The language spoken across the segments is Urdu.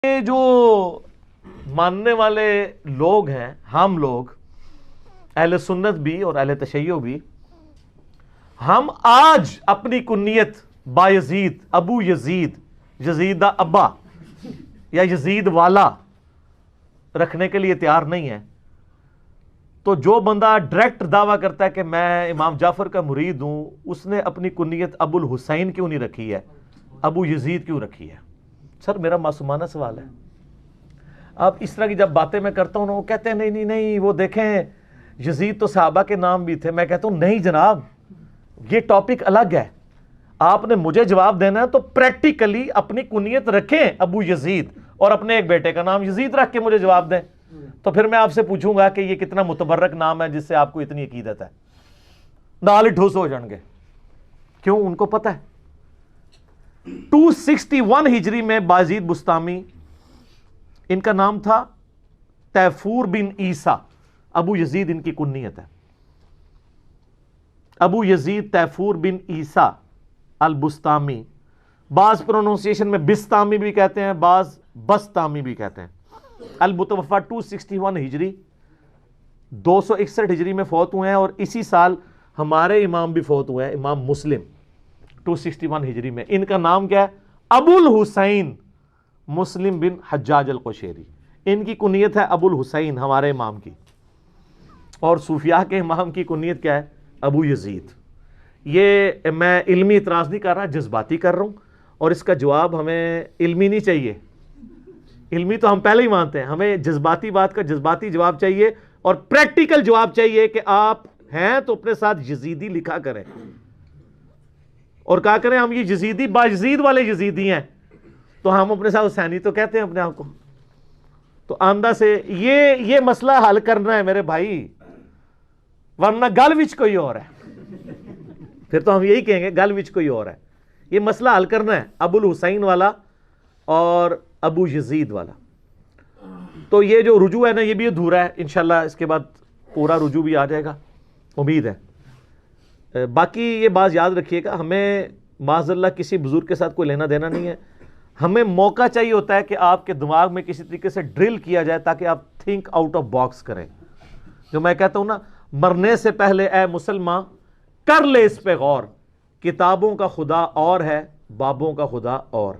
یہ جو ماننے والے لوگ ہیں، ہم لوگ اہل سنت بھی اور اہل تشیع بھی، ہم آج اپنی کنیت بایزید، ابو یزید، یزید دا ابا یا یزید والا رکھنے کے لیے تیار نہیں ہے. تو جو بندہ ڈائریکٹ دعویٰ کرتا ہے کہ میں امام جعفر کا مرید ہوں، اس نے اپنی کنیت ابو الحسین کیوں نہیں رکھی ہے، ابو یزید کیوں رکھی ہے؟ سر میرا معصومانہ سوال ہے. اب اس طرح کی جب باتیں میں کرتا ہوں وہ کہتے ہیں نہیں نہیں نہیں، وہ دیکھیں یزید تو صحابہ کے نام بھی تھے. میں کہتا ہوں نہیں جناب، یہ ٹاپک الگ ہے. آپ نے مجھے جواب دینا ہے تو پریکٹیکلی اپنی کنیت رکھیں ابو یزید اور اپنے ایک بیٹے کا نام یزید رکھ کے مجھے جواب دیں. تو پھر میں آپ سے پوچھوں گا کہ یہ کتنا متبرک نام ہے جس سے آپ کو اتنی عقیدت ہے. نال ٹھوس ہو جان گے. کیوں؟ ان کو پتہ ہے 261 ہجری میں بازید بستامی، ان کا نام تھا تیفور بن عیسیٰ. ابو یزید ان کی کنیت ہے. ابو یزید تیفور بن عیسیٰ البستامی. بعض پروننسیشن میں بستامی بھی کہتے ہیں، بعض بستامی بھی کہتے ہیں. المتوفا 261 ہجری، 261 ہجری میں فوت ہوئے ہیں. اور اسی سال ہمارے امام بھی فوت ہوئے ہیں، امام مسلم 261 ہجری میں. ان کا نام کیا ہے؟ ابو الحسین مسلم بن حجاج القشیری. ان کی کنیت ہے ابو الحسین ہمارے امام کی. اور صوفیاء کے امام کی کنیت کیا ہے؟ ابو یزید. یہ میں علمی اعتراض نہیں کر رہا، جذباتی کر رہا ہوں. اور اس کا جواب ہمیں علمی نہیں چاہیے، علمی تو ہم پہلے ہی مانتے ہیں. ہمیں جذباتی بات کا جذباتی جواب چاہیے اور پریکٹیکل جواب چاہیے کہ آپ ہیں تو اپنے ساتھ یزیدی لکھا کریں اور کہا کریں ہم یہ یزیدی باجزید والے یزیدی ہیں. تو ہم اپنے ساتھ حسینی تو کہتے ہیں اپنے آپ کو. تو آمدہ سے یہ مسئلہ حل کرنا ہے میرے بھائی، ورنہ گل وچ کوئی اور ہے. پھر تو ہم یہی کہیں گے گل وچ کوئی اور ہے. یہ مسئلہ حل کرنا ہے، ابو الحسین والا اور ابو یزید والا. تو یہ جو رجوع ہے نا یہ بھی ادھورا ہے. انشاءاللہ اس کے بعد پورا رجوع بھی آ جائے گا، امید ہے. باقی یہ بات یاد رکھیے گا، ہمیں معاذ اللہ کسی بزرگ کے ساتھ کوئی لینا دینا نہیں ہے. ہمیں موقع چاہیے ہوتا ہے کہ آپ کے دماغ میں کسی طریقے سے ڈرل کیا جائے تاکہ آپ تھنک آؤٹ آف باکس کریں. جو میں کہتا ہوں نا، مرنے سے پہلے اے مسلمان کر لے اس پہ غور، کتابوں کا خدا اور ہے، بابوں کا خدا اور.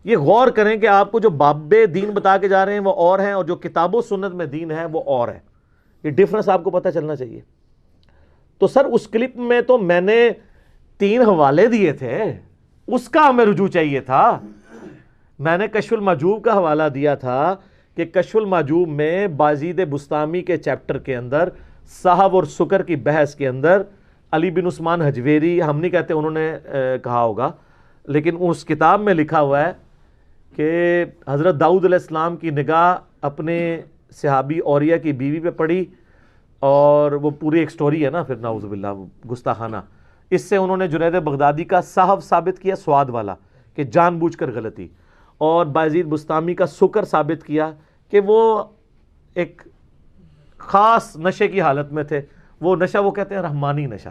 یہ غور کریں کہ آپ کو جو باب دین بتا کے جا رہے ہیں وہ اور ہیں، اور جو کتاب و سنت میں دین ہے وہ اور ہے. یہ ڈفرنس آپ کو پتہ چلنا چاہیے. تو سر اس کلپ میں تو میں نے 3 حوالے دیے تھے، اس کا ہمیں رجوع چاہیے تھا. میں نے کشف المحجوب کا حوالہ دیا تھا کہ کشف المحجوب میں بازید بستامی کے چیپٹر کے اندر صحب اور سکر کی بحث کے اندر علی بن عثمان حجویری، ہم نہیں کہتے انہوں نے کہا ہوگا، لیکن اس کتاب میں لکھا ہوا ہے کہ حضرت داؤد علیہ السلام کی نگاہ اپنے صحابی اوریہ کی بیوی پہ پڑی، اور وہ پوری ایک سٹوری ہے نا، پھر نعوذ باللہ گستاخانہ. اس سے انہوں نے جنید بغدادی کا صحب ثابت کیا، سواد والا، کہ جان بوجھ کر غلطی، اور بازید بستامی کا سکر ثابت کیا کہ وہ ایک خاص نشے کی حالت میں تھے. وہ نشہ وہ کہتے ہیں رحمانی نشہ.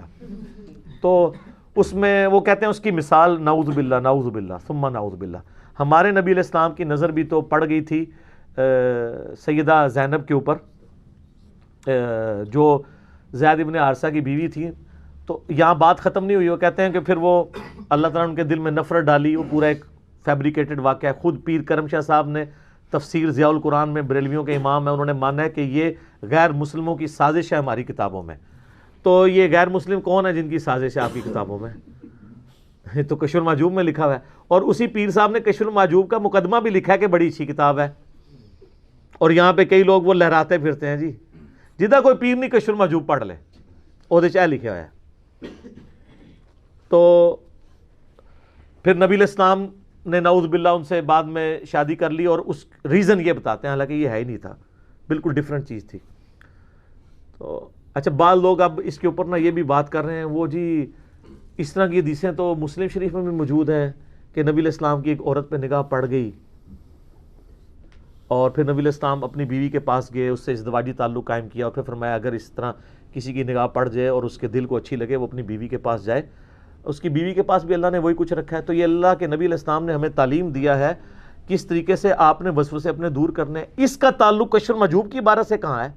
تو اس میں وہ کہتے ہیں اس کی مثال نعوذ باللہ ثم نعوذ باللہ. ہمارے نبی علیہ السلام کی نظر بھی تو پڑ گئی تھی سیدہ زینب کے اوپر، جو زید بن حارثہ کی بیوی تھی. تو یہاں بات ختم نہیں ہوئی. وہ کہتے ہیں کہ پھر وہ اللہ تعالیٰ نے ان کے دل میں نفرت ڈالی. وہ پورا ایک فیبریکیٹڈ واقعہ ہے. خود پیر کرم شاہ صاحب نے تفسیر ضیاء القرآن میں بریلویوں کے امام ہیں، انہوں نے مانا ہے کہ یہ غیر مسلموں کی سازش ہے ہماری کتابوں میں. تو یہ غیر مسلم کون ہے جن کی سازش ہے آپ کی کتابوں میں؟ تو کشف المحجوب میں لکھا ہوا ہے. اور اسی پیر صاحب نے کشف المحجوب کا مقدمہ بھی لکھا ہے کہ بڑی اچھی کتاب ہے. اور یہاں پہ کئی لوگ وہ لہراتے پھرتے ہیں جی جدہ کوئی پیر نہیں کشف المحجوب پڑھ لے، وہ چاہ لکھا ہوا ہے. تو پھر نبی علیہ السلام نے نعوذ باللہ ان سے بعد میں شادی کر لی، اور اس ریزن یہ بتاتے ہیں، حالانکہ یہ ہے ہی نہیں تھا، بالکل ڈیفرنٹ چیز تھی. تو اچھا، بعض لوگ اب اس کے اوپر نا یہ بھی بات کر رہے ہیں، وہ جی اس طرح کی حدیثیں تو مسلم شریف میں بھی موجود ہیں کہ نبی علیہ السلام کی ایک عورت پہ نگاہ پڑ گئی اور پھر نبی علیہ السلام اپنی بیوی کے پاس گئے، اس سے ازدواجی تعلق قائم کیا، اور پھر فرمایا اگر اس طرح کسی کی نگاہ پڑ جائے اور اس کے دل کو اچھی لگے وہ اپنی بیوی کے پاس جائے. اس کی بیوی کے پاس بھی اللہ نے وہی کچھ رکھا ہے. تو یہ اللہ کے نبی علیہ السلام نے ہمیں تعلیم دیا ہے کس طریقے سے آپ نے وسوسے اپنے دور کرنے. اس کا تعلق کشف المحجوب کی عبارت سے کہاں ہے؟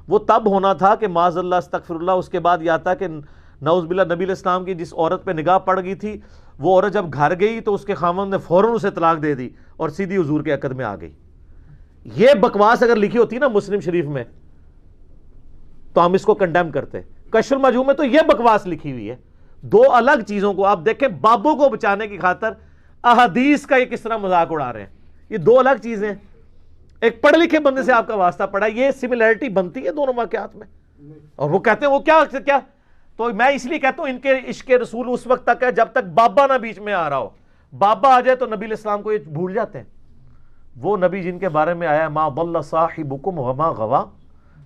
وہ تب ہونا تھا کہ معاذ اللہ استغفر اللہ. اس کے بعد یہ آتا کہ نعوذ باللہ نبی علیہ السلام کی جس عورت پہ نگاہ پڑ گئی تھی وہ عورت جب گھر گئی تو اس کے خاوند نے فوراً اسے طلاق دے دی اور سیدھی حضور کے عقد میں آ گئی. یہ بکواس اگر لکھی ہوتی نا مسلم شریف میں تو ہم اس کو کنڈیم کرتے. کشف المحجوب میں تو یہ بکواس لکھی ہوئی ہے. دو الگ چیزوں کو آپ دیکھیں, بابوں کو بچانے کی خاطر احادیث کا یہ کس طرح مذاق اڑا رہے ہیں. یہ دو الگ چیزیں ہیں. ایک پڑھے لکھے بندے سے آپ کا واسطہ پڑا, یہ سملیرٹی بنتی ہے دونوں واقعات میں. اور وہ کہتے ہیں وہ کیا تو میں اس لیے کہتا ہوں ان کے عشق رسول اس وقت تک ہے جب تک بابا نہ بیچ میں آ رہا ہو. بابا آ جائے تو نبی علیہ السلام کو یہ بھول جاتے ہیں. وہ نبی جن کے بارے میں آیا ما ضل صاحبکم وما غوا,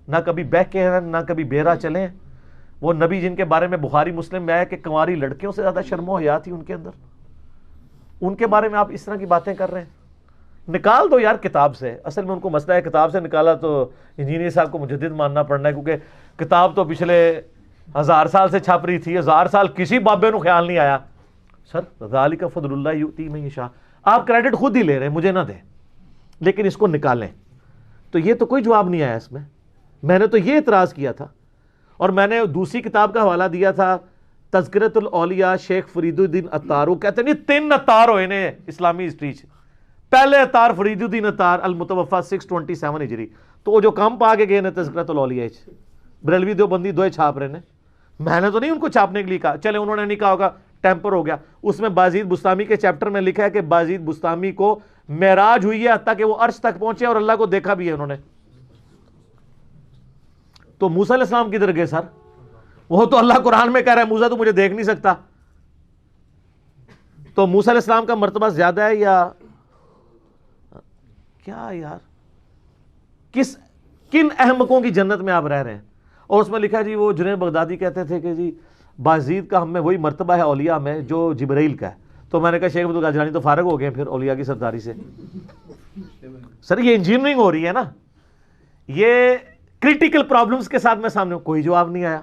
نہ کبھی بہ کے ہیں نہ کبھی بیرا چلے. وہ نبی جن کے بارے میں بخاری مسلم میں آیا کہ کنواری لڑکیوں سے زیادہ شرم و حیا تھی ان کے اندر, ان کے بارے میں آپ اس طرح کی باتیں کر رہے ہیں. نکال دو یار کتاب سے. اصل میں ان کو مسئلہ ہے کتاب سے نکالا تو انجینئر صاحب کو مجدد ماننا پڑنا ہے, کیونکہ کتاب تو پچھلے 1000 سال سے چھپ رہی تھی. 1000 سال کسی بابے کو خیال نہیں آیا. سر ذالک فضل اللہ یؤتی من یشاء, آپ کریڈٹ خود ہی لے رہے ہیں, مجھے نہ دیں, لیکن اس کو نکالیں. تو یہ تو کوئی جواب نہیں آیا اس میں نے تو یہ اعتراض کیا تھا. اور میں نے دوسری کتاب کا حوالہ دیا تھا تذکرۃ الاولیاء شیخ فرید الدین اتار. وہ کہتے ہیں 3 اتار ہوئے نے اسلامی ہسٹری چ. پہلے اتار فرید الدین اتار المتوفا 627 ہجری. تو وہ جو کام پا کے گئے نے تذکرۃ الاولیاء بریلوی دیوبندی دوئے چھاپ رہے نے. میں نے تو نہیں ان کو چھاپنے کے لیے کہا, چلے انہوں نے نہیں کہا ہوگا ٹیمپر ہو گیا. اس میں بازید بستامی کے چیپٹر میں لکھا ہے کہ بازید بستامی کو معراج ہوئی ہے حتیٰ کہ وہ عرش تک پہنچے اور اللہ کو دیکھا بھی ہے انہوں نے. تو موسیٰ علیہ السلام کدھر گئے سر؟ وہ تو اللہ قرآن میں کہہ رہا ہے موسیٰ تو مجھے دیکھ نہیں سکتا. تو موسیٰ علیہ السلام کا مرتبہ زیادہ ہے یا کیا یار؟ کن احمقوں کی جنت میں آپ رہ رہے ہیں؟ اور اس میں لکھا جی وہ جنید بغدادی کہتے تھے کہ جی بازید کا ہم میں وہی مرتبہ ہے اولیاء میں جو جبرائیل کا ہے. تو میں نے کہا شیخ عبدالقادر جیلانی تو فارغ ہو گئے پھر اولیاء کی سرداری سے. سر یہ انجینئرنگ ہو رہی ہے نا, یہ کریٹیکل پرابلمز کے ساتھ میں سامنے کوئی جواب نہیں آیا.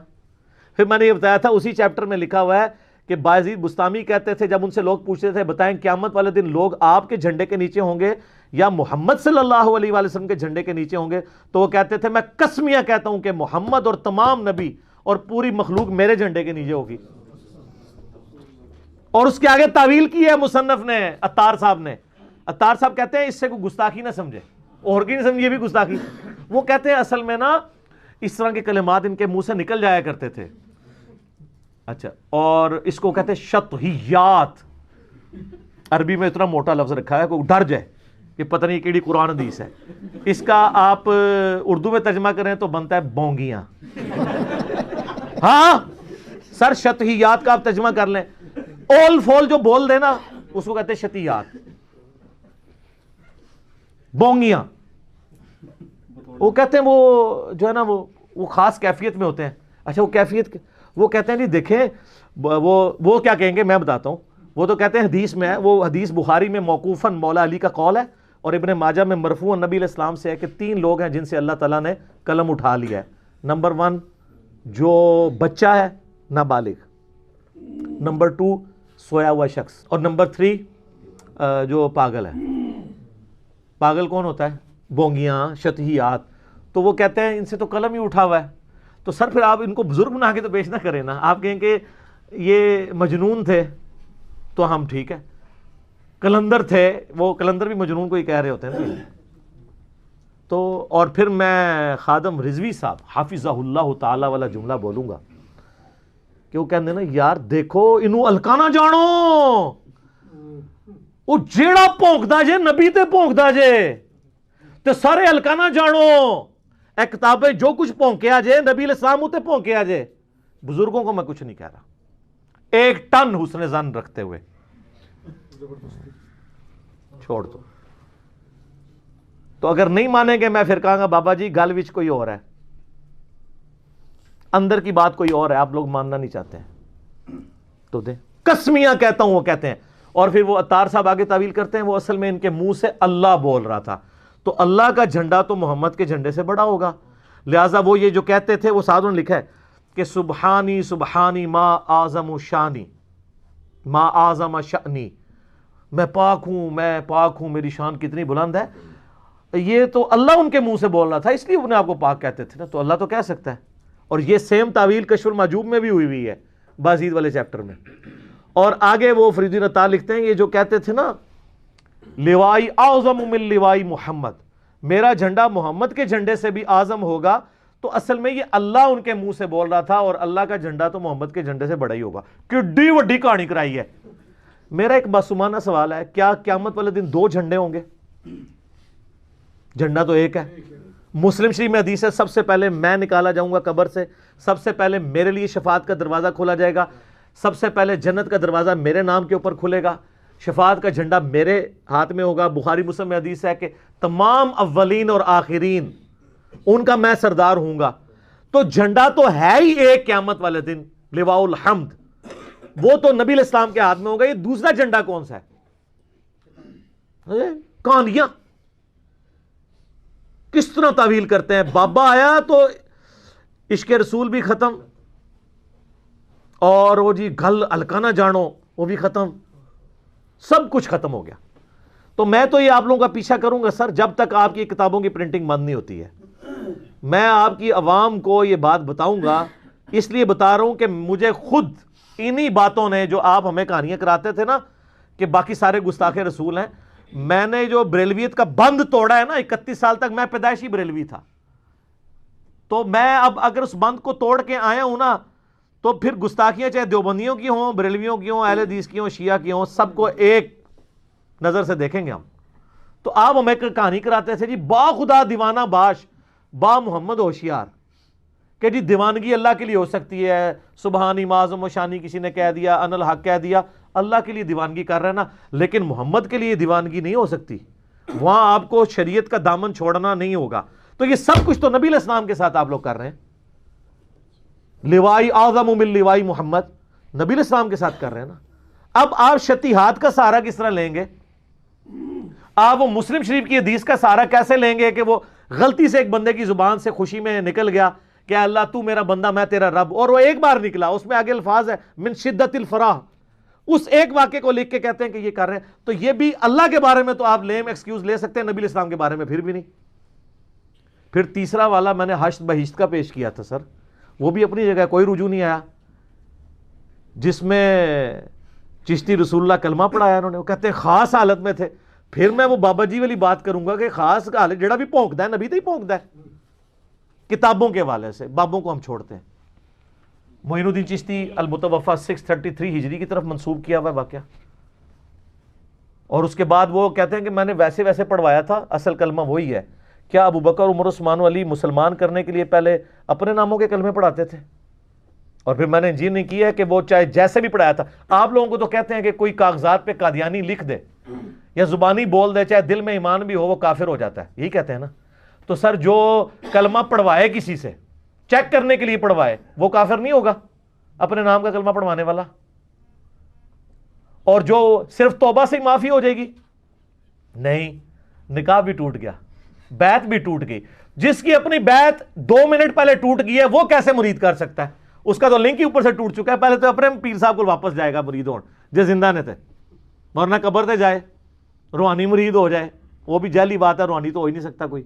پھر میں نے یہ بتایا تھا اسی چیپٹر میں لکھا ہوا ہے کہ بازید بستامی کہتے تھے جب ان سے لوگ پوچھتے تھے بتائیں قیامت والے دن لوگ آپ کے جھنڈے کے نیچے ہوں گے یا محمد صلی اللہ علیہ وآلہ وسلم کے جھنڈے کے نیچے ہوں گے, تو وہ کہتے تھے میں قسمیہ کہتا ہوں کہ محمد اور تمام نبی اور پوری مخلوق میرے جھنڈے کے نیچے ہوگی. اور اس کے آگے تعویل کی ہے مصنف نے, اتار صاحب نے. اتار صاحب کہتے ہیں اس سے کوئی گستاخی نہ سمجھے, اور کی نہیں سمجھے, یہ بھی گستاخی. وہ کہتے ہیں اصل میں نا اس طرح کے کلمات ان کے منہ سے نکل جایا کرتے تھے. اچھا, اور اس کو کہتے ہیں شطحیات. عربی میں اتنا موٹا لفظ رکھا ہے کوئی ڈر جائے کہ پتہ نہیں کیڑی قرآن حدیث ہے. اس کا آپ اردو میں ترجمہ کریں تو بنتا ہے بونگیاں. ہاں سر شطحیات کا آپ ترجمہ کر لیں, اول فول جو بول دے نا اس کو کہتے ہیں شطحیات, بونگیاں. وہ کہتے ہیں وہ جو ہے نا وہ خاص کیفیت میں ہوتے ہیں. اچھا وہ کیفیت وہ کہتے ہیں جی دیکھیں وہ کیا کہیں گے میں بتاتا ہوں. وہ تو کہتے ہیں حدیث میں ہے, وہ حدیث بخاری میں موقوفاً مولا علی کا قول ہے اور ابن ماجہ میں مرفوعاً نبی علیہ السلام سے ہے کہ 3 لوگ ہیں جن سے اللہ تعالیٰ نے قلم اٹھا لیا ہے. نمبر 1 جو بچہ ہے نابالغ, نمبر 2 سویا ہوا شخص, اور نمبر 3 جو پاگل ہے. پاگل کون ہوتا ہے؟ بونگیاں, شطحیات. تو وہ کہتے ہیں ان سے تو قلم ہی اٹھا ہوا ہے. تو سر پھر آپ ان کو بزرگ بنا کے تو پیش نہ کریں نا. آپ کہیں کہ یہ مجنون تھے تو ہم ٹھیک ہے, کلندر تھے, وہ کلندر بھی مجنون کو ہی کہہ رہے ہوتے ہیں نا. تو اور پھر میں خادم رضوی صاحب حافظہ اللہ تعالی والا جملہ بولوں گا کہ وہ کہتے ہیں نا یار دیکھو انہوں الکانا جانو, وہ جیڑا پونکدا جے نبی تے پونکدا جے تے سارے الکانا جانو. اے کتابیں جو کچھ پونکیا جے نبی علیہ السلام تے پونکیا جے. بزرگوں کو میں کچھ نہیں کہہ رہا, 1 ٹن حسن ظن رکھتے ہوئے چھوڑ دو. تو اگر نہیں مانیں گے میں پھر کہاں گا بابا جی گل وچ کوئی اور ہے, اندر کی بات کوئی اور ہے, آپ لوگ ماننا نہیں چاہتے ہیں تو دیں. قسمیاں کہتا ہوں وہ کہتے ہیں. اور پھر وہ اتار صاحب آگے تعویل کرتے ہیں وہ اصل میں ان کے منہ سے اللہ بول رہا تھا, تو اللہ کا جھنڈا تو محمد کے جھنڈے سے بڑا ہوگا. لہٰذا وہ یہ جو کہتے تھے وہ ساتھ نے لکھا ہے کہ سبحانی ما اعظم شانی ما اعظم شانی میں پاک ہوں میری شان کتنی بلند ہے. یہ تو اللہ ان کے منہ سے بول رہا تھا اس لیے انہیں آپ کو پاک کہتے تھے نا, تو اللہ تو کہہ سکتا ہے. اور یہ سیم تعویل کشف المحجوب میں بھی ہوئی ہے بازید والے چیپٹر میں. اور آگے وہ فرید الدین عطا لکھتے ہیں یہ جو کہتے تھے نا لوائی اعظم من لوائی محمد, میرا جھنڈا محمد کے جھنڈے سے بھی اعظم ہوگا, تو اصل میں یہ اللہ ان کے منہ سے بول رہا تھا اور اللہ کا جھنڈا تو محمد کے جھنڈے سے بڑا ہی ہوگا. کڈی وڈی کہانی کرائی ہے. میرا ایک معصومانہ سوال ہے, کیا قیامت والے دن دو جھنڈے ہوں گے؟ جھنڈا تو ایک ہے. مسلم شریف میں حدیث ہے سب سے پہلے میں نکالا جاؤں گا قبر سے, سب سے پہلے میرے لیے شفاعت کا دروازہ کھولا جائے گا, سب سے پہلے جنت کا دروازہ میرے نام کے اوپر کھلے گا, شفاعت کا جھنڈا میرے ہاتھ میں ہوگا. بخاری مسلم میں حدیث ہے کہ تمام اولین اور آخرین ان کا میں سردار ہوں گا. تو جھنڈا تو ہے ہی ایک قیامت والے دن, لواء الحمد, وہ تو نبی علیہ السلام کے ہاتھ میں ہوگا. یہ دوسرا جھنڈا کون سا ہے؟ کہانیاں کس طرح تعویل کرتے ہیں. بابا آیا تو عشق رسول بھی ختم, اور وہ جی گل الکانا جانو وہ بھی ختم, سب کچھ ختم ہو گیا. تو میں تو یہ آپ لوگوں کا پیچھا کروں گا سر جب تک آپ کی کتابوں کی پرنٹنگ بند نہیں ہوتی ہے. میں آپ کی عوام کو یہ بات بتاؤں گا, اس لیے بتا رہا ہوں کہ مجھے خود انہی باتوں نے, جو آپ ہمیں کہانیاں کراتے تھے نا کہ باقی سارے گستاخ رسول ہیں, میں نے جو بریلویت کا بند توڑا ہے نا, 31 سال تک میں پیدائشی بریلوی تھا, تو میں اب اگر اس بند کو توڑ کے آیا ہوں نا, تو پھر گستاخیاں چاہے دیوبندیوں کی ہوں, بریلویوں کی ہوں, اہل حدیث کی ہوں, شیعہ کی ہوں, سب کو ایک نظر سے دیکھیں گے ہم. تو آپ ہمیں کہانی کراتے تھے جی با خدا دیوانہ باش با محمد ہوشیار, کہ جی دیوانگی اللہ کے لیے ہو سکتی ہے, سبحانی معظم و شانی کسی نے کہہ دیا, ان الحق کہہ دیا, اللہ کے لیے دیوانگی کر رہے ہیں نا, لیکن محمد کے لیے دیوانگی نہیں ہو سکتی. وہاں آپ کو شریعت کا دامن چھوڑنا نہیں ہوگا. تو یہ سب کچھ تو نبی علیہ السلام کے ساتھ آپ لوگ کر رہے ہیں. لوائی اعظم من لوائی محمد نبی علیہ السلام کے ساتھ کر رہے ہیں نا. اب آپ شتیہات کا سہارا کس طرح لیں گے؟ آپ وہ مسلم شریف کی حدیث کا سہارا کیسے لیں گے کہ وہ غلطی سے ایک بندے کی زبان سے خوشی میں نکل گیا کہ اللہ تو میرا بندہ میں تیرا رب, اور وہ ایک بار نکلا, اس میں آگے الفاظ ہے من شدت الفرح, اس ایک واقعے کو لکھ کے کہتے ہیں کہ یہ کر رہے ہیں. تو یہ بھی اللہ کے بارے میں تو آپ لیم ایکسکیوز لے سکتے ہیں, نبی علیہ السلام کے بارے میں پھر بھی نہیں. پھر تیسرا والا میں نے حشت بہشت کا پیش کیا تھا سر, وہ بھی اپنی جگہ کوئی رجوع نہیں آیا, جس میں چشتی رسول اللہ کلمہ پڑھایا انہوں نے, وہ کہتے ہیں خاص حالت میں تھے. پھر میں وہ بابا جی والی بات کروں گا کہ خاص حالت جڑا بھی پونکتا ہے نبی تو ہی پونکتا ہے. کتابوں کے حوالے سے بابوں کو ہم چھوڑتے ہیں. معین الدین چشتی المتوفا 633 ہجری کی طرف منسوب کیا ہوا ہے واقعہ, اور اس کے بعد وہ کہتے ہیں کہ میں نے ویسے ویسے پڑھوایا تھا, اصل کلمہ وہی ہے. کیا ابو بکر عمر عثمان و علی مسلمان کرنے کے لیے پہلے اپنے ناموں کے کلمے پڑھاتے تھے, اور پھر میں نے انجیل نہیں کیا ہے کہ وہ چاہے جیسے بھی پڑھایا تھا. آپ لوگوں کو تو کہتے ہیں کہ کوئی کاغذات پہ قادیانی لکھ دے یا زبانی بول دے, چاہے دل میں ایمان بھی ہو, وہ کافر ہو جاتا ہے, یہی کہتے ہیں نا. تو سر جو کلمہ پڑھوائے کسی سے چیک کرنے کے لیے پڑھوائے, وہ کافر نہیں ہوگا اپنے نام کا کلمہ پڑھوانے والا؟ اور جو صرف توبہ سے ہی معافی ہو جائے گی؟ نہیں, نکاح بھی ٹوٹ گیا, بیعت بھی ٹوٹ گئی. جس کی اپنی بیعت 2 منٹ پہلے ٹوٹ گئی ہے وہ کیسے مرید کر سکتا ہے؟ اس کا تو لنک ہی اوپر سے ٹوٹ چکا ہے. پہلے تو اپنے پیر صاحب کو واپس جائے گا مرید ہون جو زندہ نے تھے, ورنہ قبر تے جائے روحانی مرید ہو جائے, وہ بھی جعلی بات ہے, روحانی تو ہو ہی نہیں سکتا کوئی.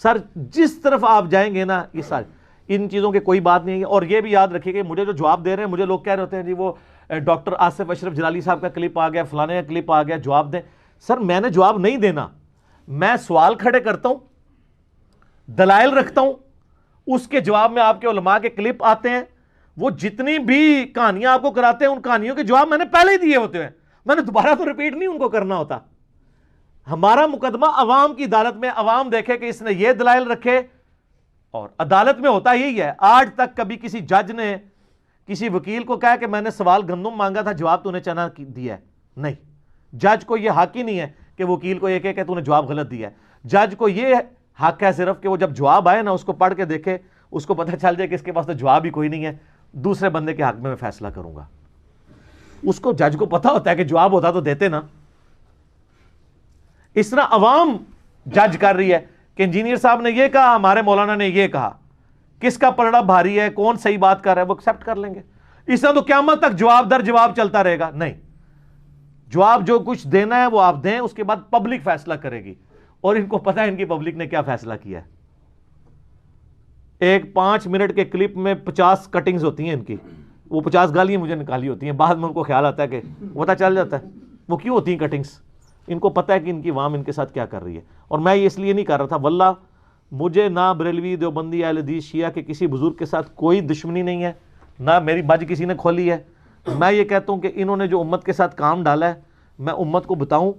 سر جس طرف آپ جائیں گے نا, یہ سارے ان چیزوں کے کوئی بات نہیں ہے. اور یہ بھی یاد رکھیے کہ مجھے جو جواب دے رہے ہیں, مجھے لوگ کہہ رہے ہوتے ہیں جی وہ ڈاکٹر آصف اشرف جلالی صاحب کا کلپ آ گیا, فلانے کا کلپ آ گیا, جواب دیں. سر میں نے جواب نہیں دینا, میں سوال کھڑے کرتا ہوں, دلائل رکھتا ہوں, اس کے جواب میں آپ کے علماء کے کلپ آتے ہیں. وہ جتنی بھی کہانیاں آپ کو کراتے ہیں ان کہانیوں کے جواب میں نے پہلے ہی دیے ہوتے ہیں, میں نے دوبارہ تو ریپیٹ نہیں ان کو کرنا ہوتا. ہمارا مقدمہ عوام کی عدالت میں, عوام دیکھے کہ اس نے یہ دلائل رکھے, اور عدالت میں ہوتا یہی ہے. آج تک کبھی کسی جج نے کسی وکیل کو کہا کہ میں نے سوال گندم مانگا تھا, جواب تو نے چنا دیا ہے؟ نہیں. جج کو یہ حق ہی نہیں ہے کہ وکیل کو یہ کہے کہ تو نے جواب غلط دیا ہے. جج کو یہ حق ہے صرف کہ وہ جب جواب آئے نا اس کو پڑھ کے دیکھے, اس کو پتہ چل جائے کہ اس کے پاس تو جواب ہی کوئی نہیں ہے, دوسرے بندے کے حق میں فیصلہ کروں گا. اس کو جج کو پتہ ہوتا ہے کہ جواب ہوتا تو دیتے نا. اس طرح عوام جج کر رہی ہے کہ انجینئر صاحب نے یہ کہا, ہمارے مولانا نے یہ کہا, کس کا پلڑا بھاری ہے, کون صحیح بات کر رہا ہے, وہ ایکسیپٹ کر لیں گے. اس طرح تو قیامت تک جواب در جواب چلتا رہے گا. نہیں, جواب جو کچھ دینا ہے وہ آپ دیں، اس کے بعد پبلک فیصلہ کرے گی، اور ان کو پتہ ہے ان کی پبلک نے کیا فیصلہ کیا ہے۔ ایک 5 منٹ کے کلپ میں 50 کٹنگز ہوتی ہیں ان کی، وہ 50 گالیاں مجھے نکالی ہوتی ہیں، بعد میں ان کو خیال آتا ہے کہ پتہ چل جاتا ہے وہ کیوں ہوتی ہیں کٹنگز، ان کو پتہ ہے کہ ان کی عوام ان کے ساتھ کیا کر رہی ہے۔ اور میں یہ اس لیے نہیں کر رہا تھا، واللہ مجھے نہ بریلوی، دیوبندی، اہل حدیث، شیعہ کے کسی بزرگ کے ساتھ کوئی دشمنی نہیں ہے، نہ میری بج کسی نے کھولی ہے۔ میں یہ کہتا ہوں کہ انہوں نے جو امت کے ساتھ کام ڈالا ہے، میں امت کو بتاؤں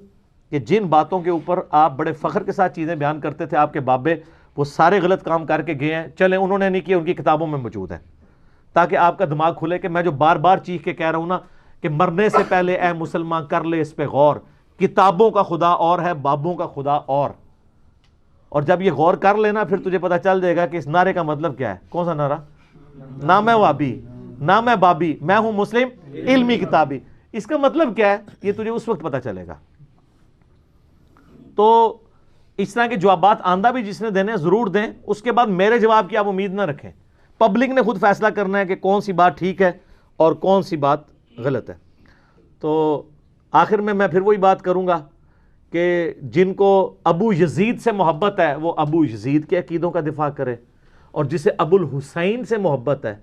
کہ جن باتوں کے اوپر آپ بڑے فخر کے ساتھ چیزیں بیان کرتے تھے، آپ کے بابے وہ سارے غلط کام کر کے گئے ہیں، چلیں انہوں نے نہیں کیا، ان کی کتابوں میں موجود ہے، تاکہ آپ کا دماغ کھلے کہ میں جو بار بار چیخ کے کہہ رہا ہوں نا کہ مرنے سے پہلے اے مسلمان کر لے اس پہ غور، کتابوں کا خدا اور ہے، بابوں کا خدا اور جب یہ غور کر لینا پھر تجھے پتہ چل جائے گا کہ اس نعرے کا مطلب کیا ہے۔ کون سا نعرہ؟ نہ میں وابی، نہ میں بابی، میں ہوں مسلم علمی کتابی۔ اس کا مطلب کیا ہے یہ تجھے اس وقت پتہ چلے گا۔ تو اس طرح کے جوابات آندہ بھی جس نے دینے ضرور دیں، اس کے بعد میرے جواب کی آپ امید نہ رکھیں، پبلک نے خود فیصلہ کرنا ہے کہ کون سی بات ٹھیک ہے اور کون سی بات غلط ہے۔ تو آخر میں پھر وہی بات کروں گا کہ جن کو ابو یزید سے محبت ہے وہ ابو یزید کے عقیدوں کا دفاع کرے، اور جسے ابو الحسین سے محبت ہے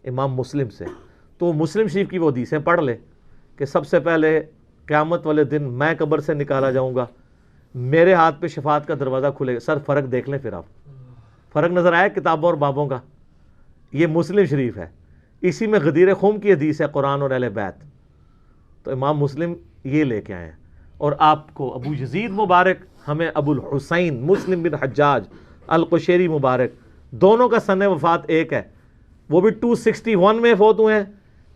امام مسلم سے، تو مسلم شریف کی وہ حدیثیں پڑھ لے کہ سب سے پہلے قیامت والے دن میں قبر سے نکالا جاؤں گا، میرے ہاتھ پہ شفاعت کا دروازہ کھلے گا۔ سر فرق دیکھ لیں، پھر آپ فرق نظر آیا کتابوں اور بابوں کا؟ یہ مسلم شریف ہے، اسی میں غدیر خم کی حدیث ہے قرآن اور اہل بیت، تو امام مسلم یہ لے کے آئے ہیں، اور آپ کو ابو یزید مبارک، ہمیں ابو الحسین مسلم بن حجاج القشیری مبارک، دونوں کا سن وفات ایک ہے، وہ بھی 261 میں فوت ہوئے ہیں،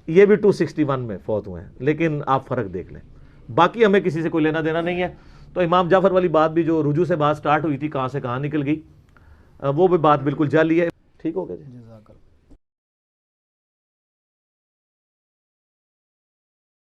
یہ بھی 261 میں فوت ہوئے ہیں، لیکن آپ فرق دیکھ لیں۔ باقی ہمیں کسی سے کوئی لینا دینا نہیں ہے۔ تو امام جعفر والی بات بھی جو رجوع سے بات سٹارٹ ہوئی تھی، کہاں سے کہاں نکل گئی، وہ بھی بات بالکل جعلی ہے۔ ٹھیک ہو گیا جی؟